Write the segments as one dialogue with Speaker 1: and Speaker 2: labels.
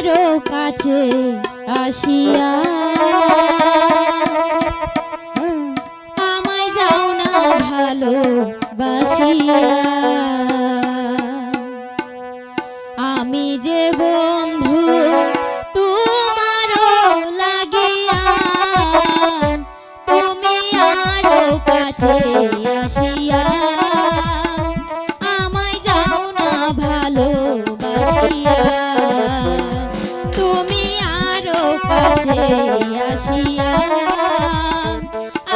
Speaker 1: আরো কাছে আসিয়া আমায় যাও না ভালোবাসিয়া। আমি যে বন্ধু তোমারও লাগিয়া তুমি আরো কাছে আসিয়া আমায় যাও না ভালোবাসিয়া। তুমি আরো কাছে আসিয়া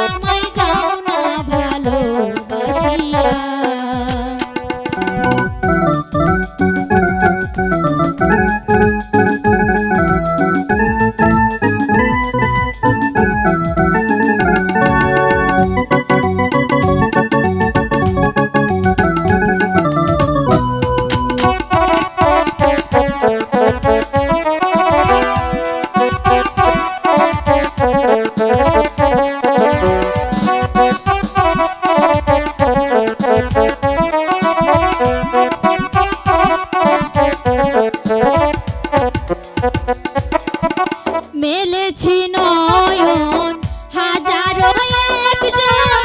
Speaker 1: আমায় যাও না ভালোবাসিয়া। মেলেছি নয়ন হাজারো একজন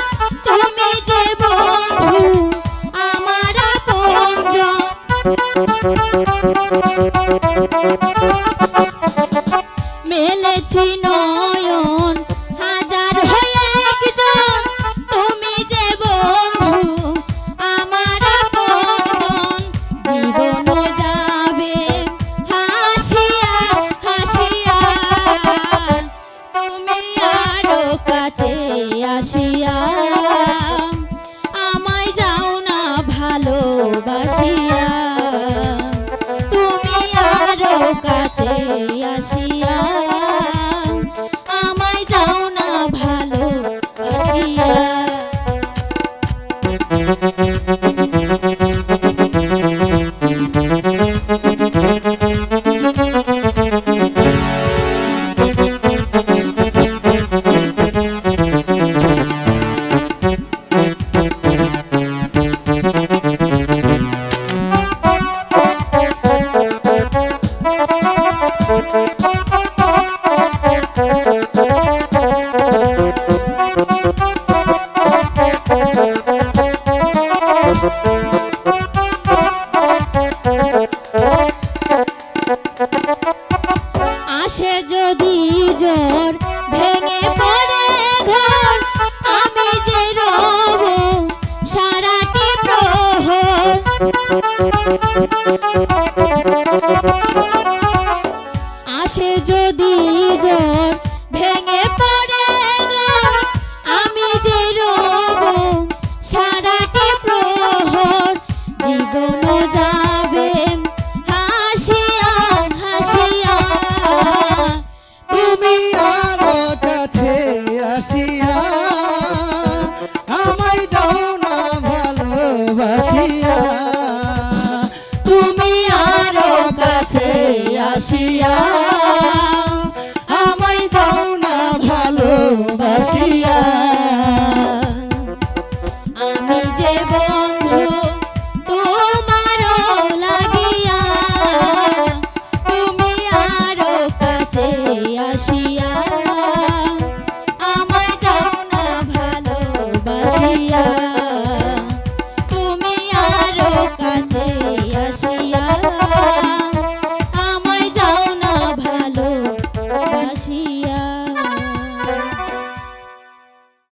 Speaker 1: তুমি যে বন্ধু আমার আপনজন। মেলেছি নয়ন হাজারো একজন তুমি যে বন্ধু আমার আপনজন। জীবন যাবে হাসিয়া হাসিয়া তুমি আরো কাছে আসিয়া আমায় যাও না ভালোবাসিয়া। তুমি আরো কাছে আসিয়া আমায় যাও না ভালোবাসিয়া। আসে যদি জ্বর ভেঙে পড়ে ঘর আমি যে রব সারাটি প্রহর। আসে যদি জ্বর ভেঙে পড়ে ঘর আমি যে রব সারাটি প্রহর। জীবন যাবে হাসিয়া হাসিয়া
Speaker 2: তুমি আরো কাছে আসিয়া আমায় যাও না ভালোবাসিয়া।
Speaker 1: তুমি আরো কাছে আসিয়া